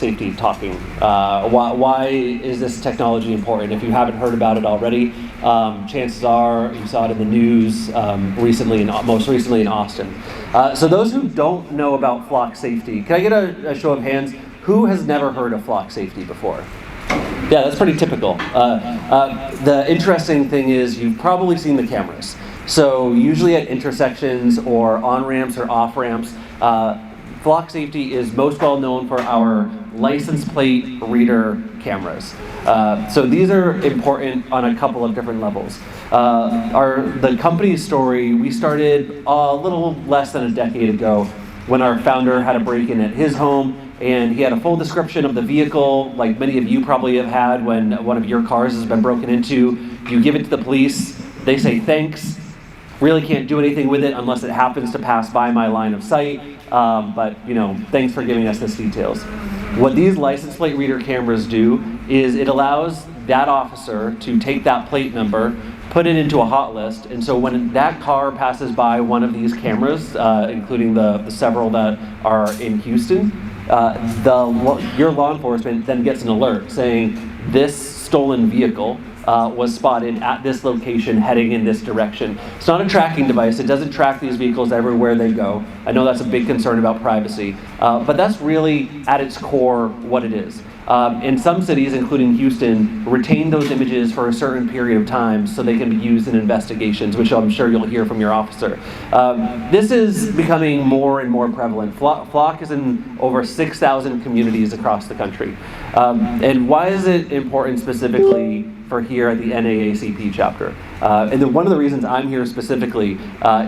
safety talking. Why is this technology important? If you haven't heard about it already, chances are you saw it in the news most recently in Austin. So those who don't know about flock safety, can I get a show of hands? Who has never heard of flock safety before? Yeah, that's pretty typical. The interesting thing is you've probably seen the cameras. So usually at intersections or on-ramps or off-ramps, flock safety is most well known for our license plate reader cameras. So these are important on a couple of different levels. The company's story, we started a little less than a decade ago when our founder had a break-in at his home, and he had a full description of the vehicle, like many of you probably have had when one of your cars has been broken into. You give it to the police, they say thanks, really can't do anything with it unless it happens to pass by my line of sight, but thanks for giving us this details. What these license plate reader cameras do is it allows that officer to take that plate number, put it into a hot list, and so when that car passes by one of these cameras, including the several that are in Houston, your law enforcement then gets an alert saying this stolen vehicle was spotted at this location heading in this direction. It's not a tracking device. It doesn't track these vehicles everywhere they go. I know that's a big concern about privacy, but that's really at its core what it is. In some cities, including Houston, retain those images for a certain period of time so they can be used in investigations, which I'm sure you'll hear from your officer. This is becoming more and more prevalent. Flock is in over 6,000 communities across the country. And why is it important specifically for here at the NAACP chapter? And then one of the reasons I'm here specifically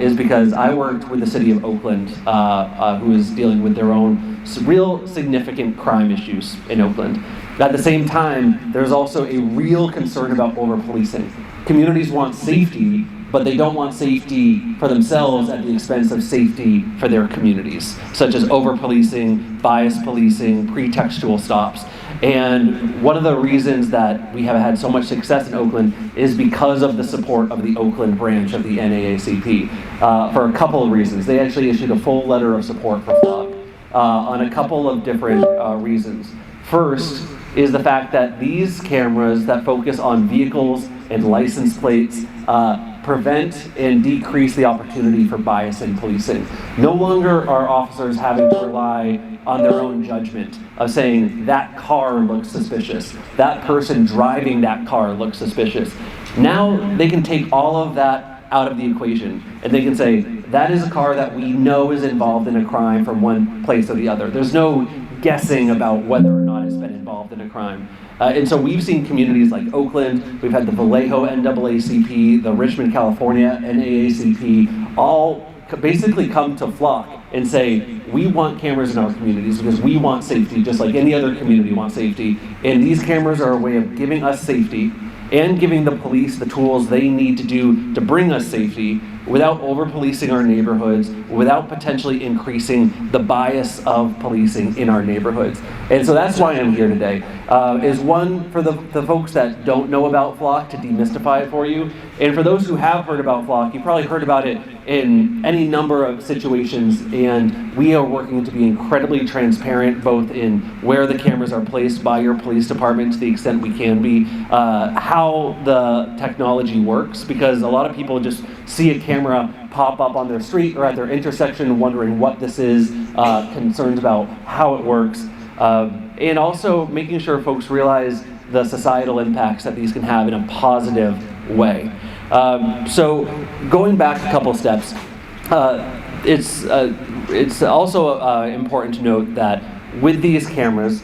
is because I worked with the city of Oakland, who is dealing with their own real significant crime issues in Oakland. At the same time, there's also a real concern about over-policing. Communities want safety, but they don't want safety for themselves at the expense of safety for their communities, such as over-policing, bias policing, pretextual stops. And one of the reasons that we have had so much success in Oakland is because of the support of the Oakland branch of the NAACP, for a couple of reasons. They actually issued a full letter of support for flock on a couple of different reasons. First is the fact that these cameras that focus on vehicles and license plates prevent and decrease the opportunity for bias in policing. No longer are officers having to rely on their own judgment of saying that car looks suspicious, that person driving that car looks suspicious. Now they can take all of that out of the equation and they can say that is a car that we know is involved in a crime from one place or the other. There's no guessing about whether or not it's been involved in a crime. And so we've seen communities like Oakland, we've had the Vallejo NAACP, the Richmond, California NAACP, all basically come to flock and say, we want cameras in our communities because we want safety just like any other community wants safety. And these cameras are a way of giving us safety and giving the police the tools they need to do to bring us safety without over-policing our neighborhoods, without potentially increasing the bias of policing in our neighborhoods. And so that's why I'm here today, is one, for the folks that don't know about flock, to demystify it for you, and for those who have heard about flock, you probably heard about it in any number of situations, and we are working to be incredibly transparent, both in where the cameras are placed by your police department to the extent we can be, how the technology works, because a lot of people just see a camera pop up on their street or at their intersection wondering what this is, concerns about how it works, and also making sure folks realize the societal impacts that these can have in a positive way. So going back a couple steps, it's also important to note that with these cameras,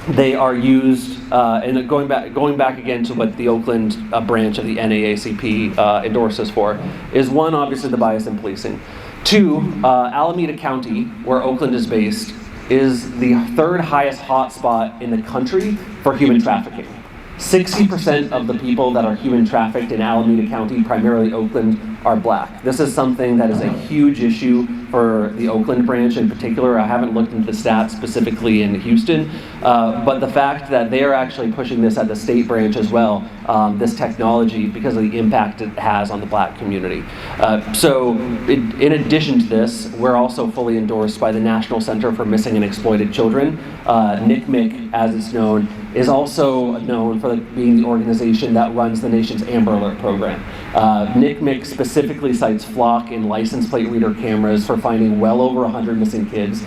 they are used, and going back again to what the Oakland branch of the NAACP endorses for, is one, obviously the bias in policing. Two, Alameda County, where Oakland is based, is the third highest hotspot in the country for human trafficking. 60% of the people that are human trafficked in Alameda County, primarily Oakland, are Black. This is something that is a huge issue for the Oakland branch in particular. I haven't looked into the stats specifically in Houston, but the fact that they are actually pushing this at the state branch as well, this technology, because of the impact it has on the Black community. So in addition to this, we're also fully endorsed by the National Center for Missing and Exploited Children. NCMEC, as it's known, is also known for being the organization that runs the nation's Amber Alert program. NCMEC specifically cites Flock in license plate reader cameras for finding well over 100 missing kids,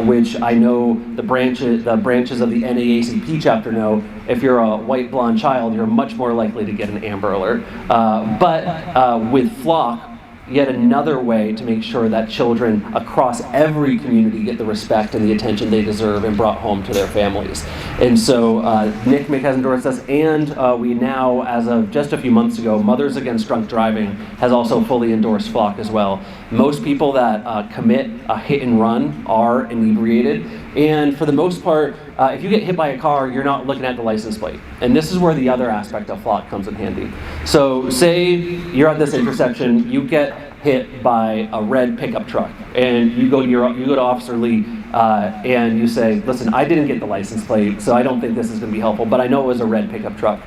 which I know the branches of the NAACP chapter know. If you're a white blonde child, you're much more likely to get an Amber Alert. But with Flock, yet another way to make sure that children across every community get the respect and the attention they deserve and brought home to their families. And so NCMEC has endorsed us, and we now, as of just a few months ago, Mothers Against Drunk Driving has also fully endorsed Flock as well. Most people that commit a hit and run are inebriated, and for the most part, if you get hit by a car, you're not looking at the license plate. And this is where the other aspect of Flock comes in handy. So say you're at this intersection, you get hit by a red pickup truck, and you go to Officer Lee and you say, listen, I didn't get the license plate, so I don't think this is going to be helpful, but I know it was a red pickup truck.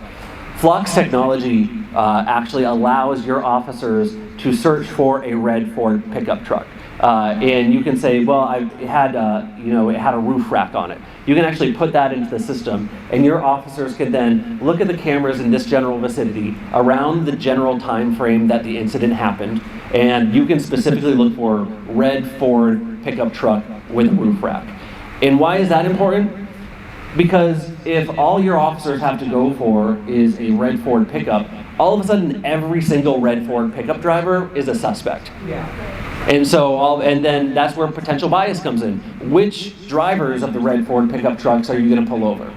Flock's technology actually allows your officers to search for a red Ford pickup truck. And you can say, well, it had a roof rack on it. You can actually put that into the system, and your officers can then look at the cameras in this general vicinity around the general time frame that the incident happened, and you can specifically look for red Ford pickup truck with a roof rack. And why is that important? Because if all your officers have to go for is a red Ford pickup, all of a sudden every single red Ford pickup driver is a suspect. Yeah. And so, and then that's where potential bias comes in. Which drivers of the red Ford pickup trucks are you going to pull over?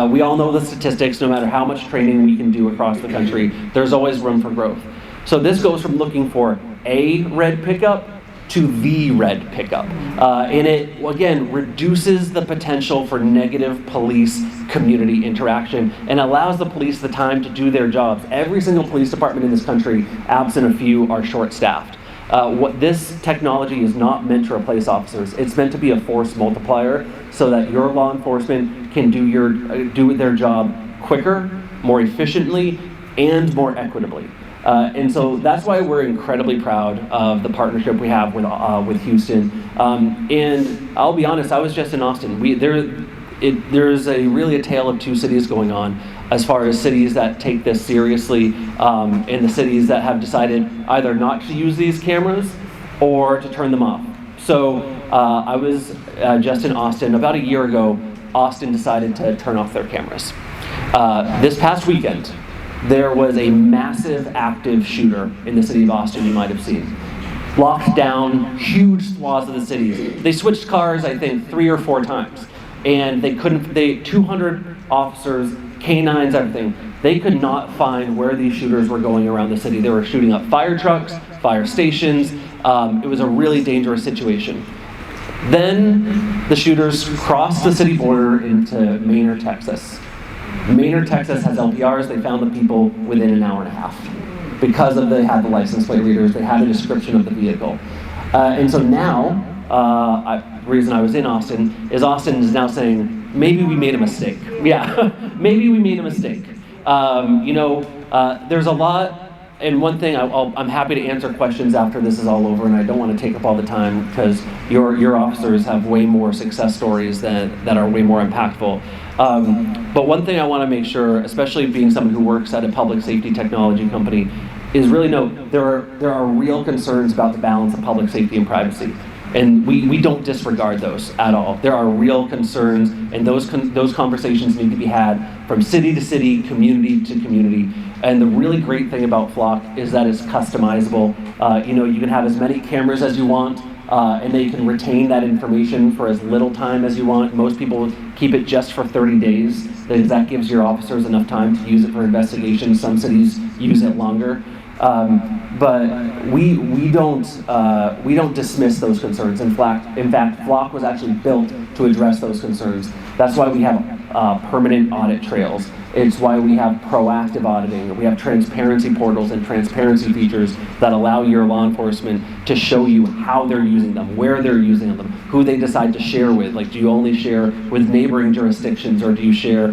We all know the statistics. No matter how much training we can do across the country, there's always room for growth. So this goes from looking for a red pickup to the red pickup. And it, again, reduces the potential for negative police-community interaction and allows the police the time to do their jobs. Every single police department in this country, absent a few, are short-staffed. What this technology is not meant to replace officers. It's meant to be a force multiplier so that your law enforcement can do their job quicker, more efficiently, and more equitably. And so that's why we're incredibly proud of the partnership we have with Houston. And I'll be honest, I was just in Austin. There's really a tale of two cities going on as far as cities that take this seriously and the cities that have decided either not to use these cameras or to turn them off. So I was just in Austin. About a year ago, Austin decided to turn off their cameras. This past weekend, there was a massive active shooter in the city of Austin you might have seen. Locked down huge swaths of the city. They switched cars, I think, 3 or 4 times. And 200 officers, canines, everything. They could not find where these shooters were going around the city. They were shooting up fire trucks, fire stations. It was a really dangerous situation. Then the shooters crossed the city border into Maynard, Texas. Maynard, Texas has LPRs. They found the people within an hour and a half. Because they had the license plate readers, they had a description of the vehicle. And so now, the reason I was in Austin is now saying, maybe we made a mistake. Yeah, maybe we made a mistake. There's a lot, and one thing, I'm happy to answer questions after this is all over, and I don't want to take up all the time because your officers have way more success stories that are way more impactful. But one thing I want to make sure, especially being someone who works at a public safety technology company, is really note there are real concerns about the balance of public safety and privacy. And we don't disregard those at all. There are real concerns, and those conversations need to be had from city to city, community to community. And the really great thing about Flock is that it's customizable. You can have as many cameras as you want, and they can retain that information for as little time as you want. Most people keep it just for 30 days, because that gives your officers enough time to use it for investigation. Some cities use it longer. But we don't dismiss those concerns. In fact, Flock was actually built to address those concerns. That's why we have permanent audit trails. It's why we have proactive auditing. We have transparency portals and transparency features that allow your law enforcement to show you how they're using them, where they're using them, who they decide to share with. Like, do you only share with neighboring jurisdictions, or do you share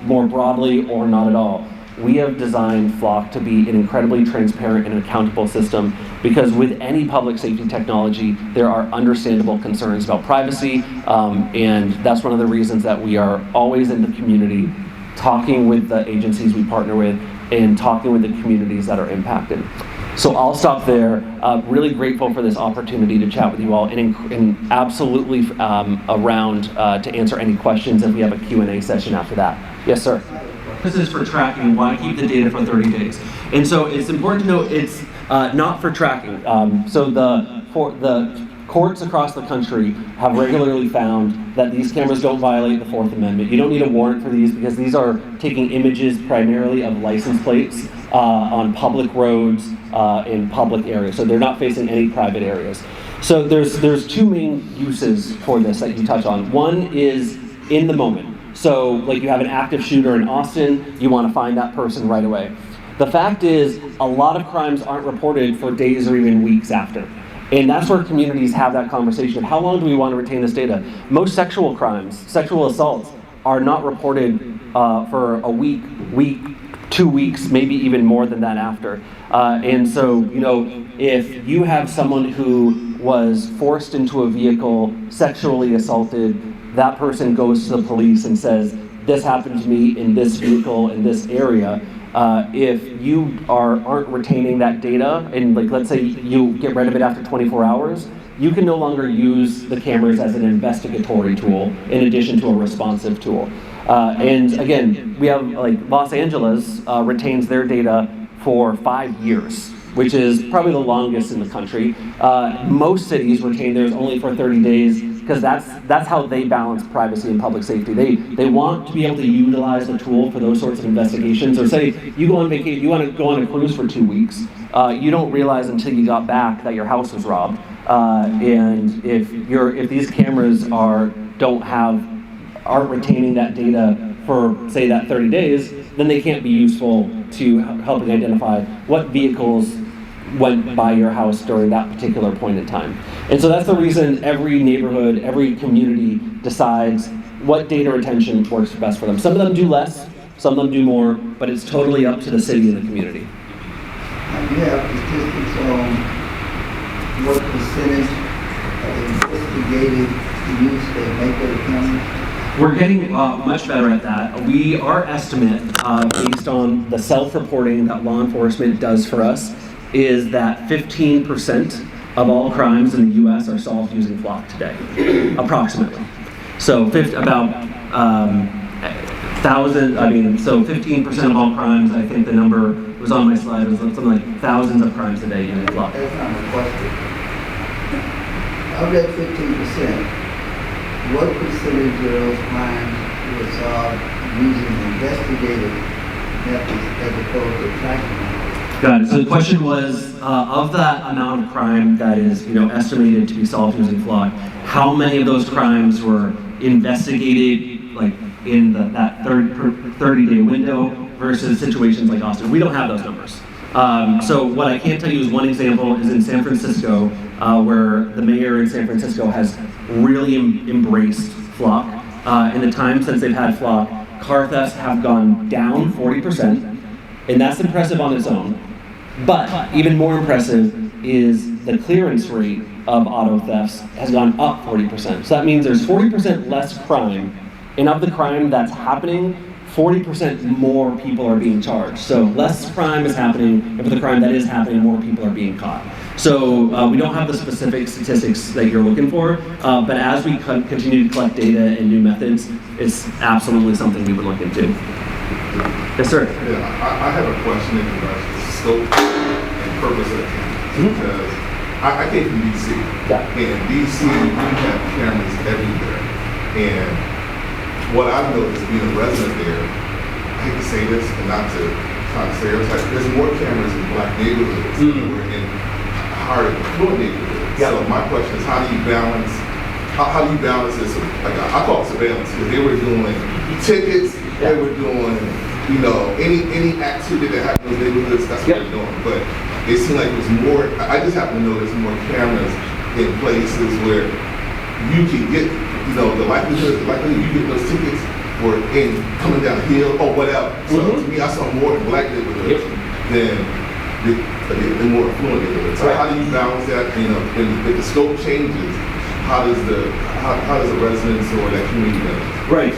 more broadly, or not at all? We have designed Flock to be an incredibly transparent and accountable system, because with any public safety technology, there are understandable concerns about privacy, and that's one of the reasons that we are always in the community, talking with the agencies we partner with, and talking with the communities that are impacted. So I'll stop there. Really grateful for this opportunity to chat with you all, and absolutely around to answer any questions if we have a Q&A session after that. Yes, sir. This is for tracking. Why keep the data for 30 days? And so it's important to note it's not for tracking. So the courts across the country have regularly found that these cameras don't violate the Fourth Amendment. You don't need a warrant for these, because these are taking images primarily of license plates on public roads in public areas. So they're not facing any private areas. So there's two main uses for this that you touch on. One is in the moment. So like you have an active shooter in Austin, you want to find that person right away. The fact is, a lot of crimes aren't reported for days or even weeks after. And that's where communities have that conversation of how long do we want to retain this data? Most sexual crimes, sexual assaults, are not reported for a week, 2 weeks, maybe even more than that after. And so, you know, if you have someone who was forced into a vehicle, sexually assaulted, that person goes to the police and says, this happened to me in this vehicle in this area. If you aren't retaining that data, and like let's say you get rid of it after 24 hours, you can no longer use the cameras as an investigatory tool in addition to a responsive tool. And again, we have like Los Angeles retains their data for 5 years, which is probably the longest in the country. Most cities retain theirs only for 30 days, because that's how they balance privacy and public safety. They want to be able to utilize the tool for those sorts of investigations. Or say you go on vacation, you want to go on a cruise for 2 weeks, you don't realize until you got back that your house was robbed. And if these cameras aren't retaining that data for say that 30 days, then they can't be useful to helping identify what vehicles went by your house during that particular point in time. And so that's the reason every neighborhood, every community decides what data retention works best for them. Some of them do less, some of them do more, but it's totally up to the city and the community. Do you have statistics on what percentage of investigated use they make of the cameras? We're getting much better at that. Our estimate, based on the self-reporting that law enforcement does for us, is that 15% of all crimes in the U.S. are solved using Flock today, approximately. So about 15% of all crimes, I think the number was on my slide, was something like thousands of crimes a day using Flock. That's not a question. Of that 15%, what percentage of those crimes were solved using investigative methods as opposed to tracking? Got it. So the question was, of that amount of crime that is, estimated to be solved using Flock, how many of those crimes were investigated, like in that 30-day window, versus situations like Austin? We don't have those numbers. So what I can tell you is one example is in San Francisco, where the mayor in San Francisco has really embraced Flock. In the time since they've had Flock, car thefts have gone down 40%, and that's impressive on its own. But even more impressive is the clearance rate of auto thefts has gone up 40%. So that means there's 40% less crime, and of the crime that's happening, 40% more people are being charged. So less crime is happening, and for the crime that is happening, more people are being caught. So we don't have the specific statistics that you're looking for, but as we continue to collect data and new methods, it's absolutely something we would look into. Yes, sir. Yeah, I have a question in regards to the scope and purpose of the cameras, because I came from DC, and DC, we have cameras everywhere, and what I've noticed being a resident there, I hate to say this and not to try to stereotype, there's more cameras in black neighborhoods than there were in hard affluent neighborhoods. So my question is, how do you balance how do you balance this? Like I call it surveillance, because they were doing tickets, they were doing, you know, any activity that happened in those neighborhoods, that's what they're doing. But it seemed like there's more, I just happen to know there's more cameras in places where you can get, you know, the likelihood you get those tickets or in coming down the hill or whatever. So to me, I saw more in black neighborhoods than the more affluent neighborhoods. So how do you balance that? You know, if the scope changes, how does the residents or that community know? Right.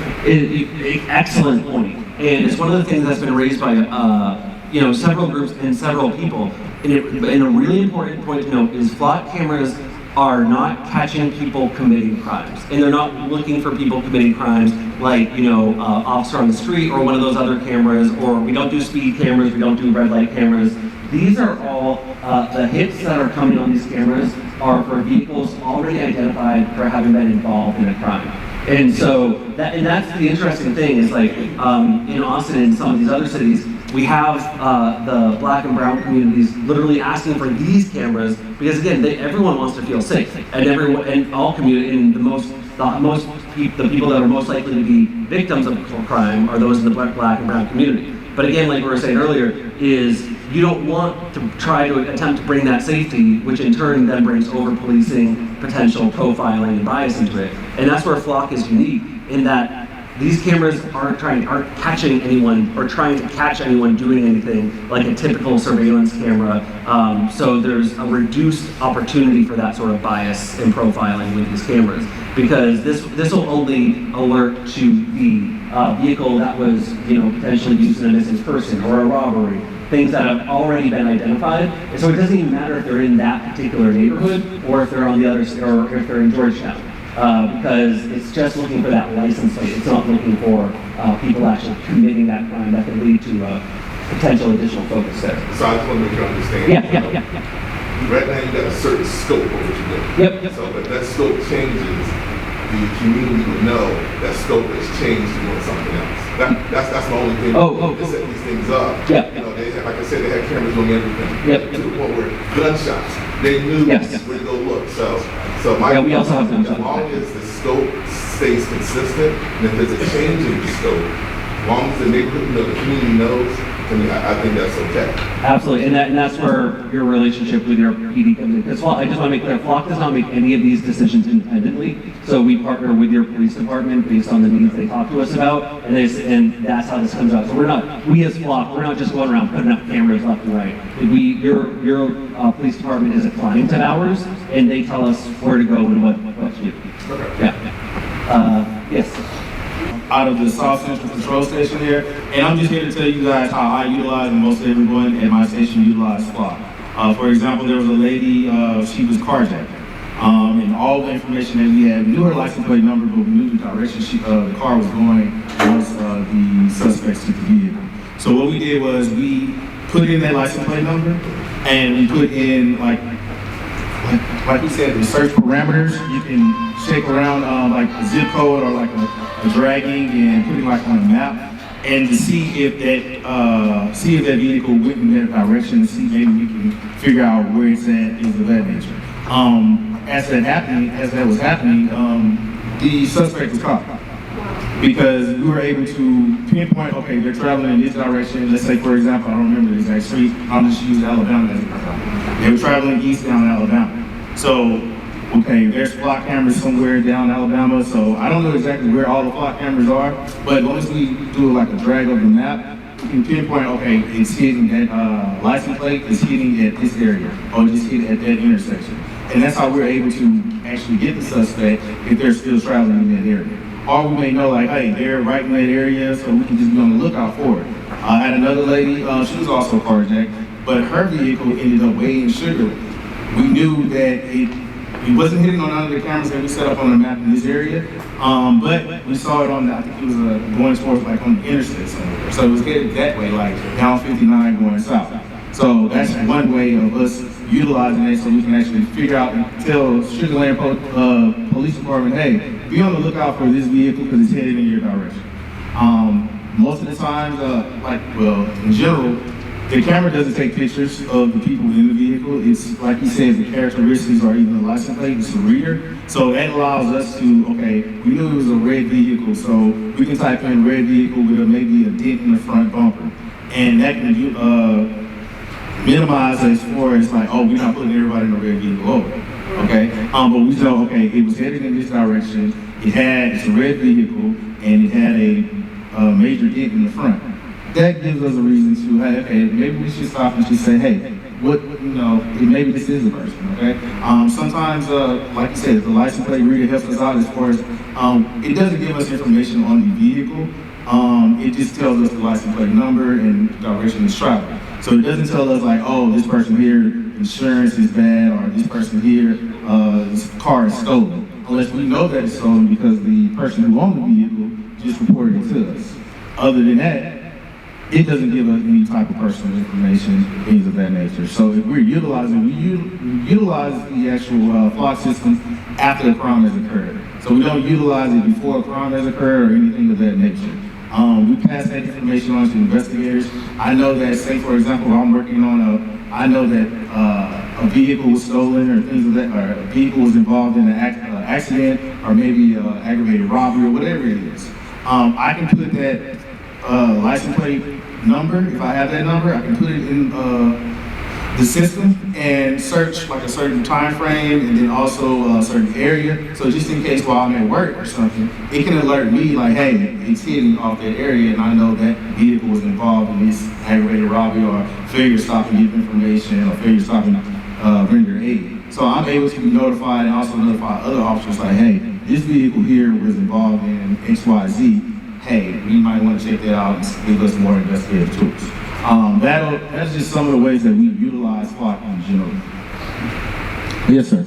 Excellent point. And it's one of the things that's been raised by you know, several groups and several people. And a really important point to note is flock cameras are not catching people committing crimes, and they're not looking for people committing crimes like, you know, officer on the street or one of those other cameras, or we don't do speed cameras, we don't do red light cameras. These are all, the hits that are coming on these cameras are for vehicles already identified for having been involved in a crime. And so, that's the interesting thing is like, in Austin and some of these other cities, we have the black and brown communities literally asking for these cameras because again, everyone wants to feel safe, and all community, and the people that are most likely to be victims of crime are those in the black and brown community. But again, like we were saying earlier, is you don't want to try to attempt to bring that safety, which in turn then brings over policing, potential profiling, and bias into it. And that's where Flock is unique in that these cameras aren't catching anyone or trying to catch anyone doing anything like a typical surveillance camera. So there's a reduced opportunity for that sort of bias and profiling with these cameras, because this will only alert to the vehicle that was, you know, potentially used in a missing person or a robbery, things that have already been identified. And so it doesn't even matter if they're in that particular neighborhood or if they're on the other, or if they're in Georgetown. Because it's just looking for that license plate. It's not looking for people actually committing that crime that could lead to potential additional focus there. So I just want to make sure I understand. Yeah. Right now you got a certain scope of what you're doing. So if that scope changes, the community would know that scope has changed to doing something else. That's the only thing. They set these things up. You know, they had, like I said, they had cameras on everything. To the point where gunshots, they knew where to go look. So we also have as long as the scope stays consistent, and if there's a change in the scope, as long as the neighborhood, you know, the community knows, I think that's okay. Absolutely, and that's where your relationship with your PD comes in. Because I just want to make clear, Flock does not make any of these decisions independently. So we partner with your police department based on the needs they talk to us about, and that's how this comes out. So we as Flock, we're not just going around putting up cameras left and right. Your police department is a client of ours, and they tell us where to go and what to do. Yes. Out of the South Central Control Station here, and I'm just here to tell you guys how I utilize and most everyone at my station utilize Flock. For example, there was a lady, she was carjacked, and all the information that we had, we knew her license plate number, but we knew the direction the car was going once the suspects took the vehicle. So what we did was we put in that license plate number, and we put in like we said, the search parameters. You can shake around like a zip code or like a dragging and putting like on a map, and to see if that vehicle went in that direction, to see maybe we can figure out where it's at, things of that nature. As that was happening, the suspect was caught because we were able to pinpoint, okay, they're traveling in this direction. Let's say, for example, I don't remember the exact street. I'll just use Alabama as an example. They were traveling east down Alabama. So, okay, there's flock cameras somewhere down Alabama, so I don't know exactly where all the flock cameras are, but once we do like a drag of the map, we can pinpoint, okay, it's hitting at license plate, it's hitting at this area, or just hit at that intersection. And that's how we're able to actually get the suspect if they're still traveling in that area. Or we may know, like, hey, they're right in that area, so we can just be on the lookout for it. I had another lady, she was also carjacked, but her vehicle ended up way in Sugar. We knew that it wasn't hitting on none of the cameras that we set up on the map in this area, but we saw it on I think it was going towards like on the interstate somewhere. So it was headed that way, like down 59 going south. So that's one way of us utilizing it, so we can actually figure out and tell Sugar Land Police Department, hey, be on the lookout for this vehicle because it's headed in your direction. Most of the times, in general, the camera doesn't take pictures of the people in the vehicle. vehicle, it's like you said, the characteristics or even the license plate, it's the rear. So that allows us to, okay, we knew it was a red vehicle, so we can type in red vehicle with maybe a dent in the front bumper. And that can minimize as far as like, oh, we're not putting everybody in a red vehicle over, okay? But we know, okay, it was headed in this direction, it's a red vehicle, and it had a major dent in the front. That gives us a reason to, hey, okay, maybe we should stop and just say, hey, maybe this is the person, okay? Sometimes, like you said, the license plate reader helps us out as far as, it doesn't give us information on the vehicle, it just tells us the license plate number and direction it's traveling. So it doesn't tell us like, oh, this person here, insurance is bad, or this person here, this car is stolen. Unless we know that it's stolen because the person who owned the vehicle just reported it to us. Other than that, it doesn't give us any type of personal information, things of that nature. So if we're utilizing, we utilize the actual flock system after a crime has occurred. So we don't utilize it before a crime has occurred or anything of that nature. We pass that information on to investigators. I know that, say for example, I'm working on I know that a vehicle was stolen or things of that, or a vehicle was involved in an accident or maybe aggravated robbery or whatever it is. I can put that license plate number, if I have that number, I can put it in the system and search like a certain time frame and then also a certain area. So just in case while I'm at work or something, it can alert me like, hey, it's hitting off that area and I know that vehicle was involved in this aggravated robbery or failure to stop and give information or failure to stop and render aid. So I'm able to be notified and also notify other officers like, hey, this vehicle here was involved in XYZ. Hey, we might want to check that out and give us more investigative tools. That's just some of the ways that we utilize flock in general. Yes, sir.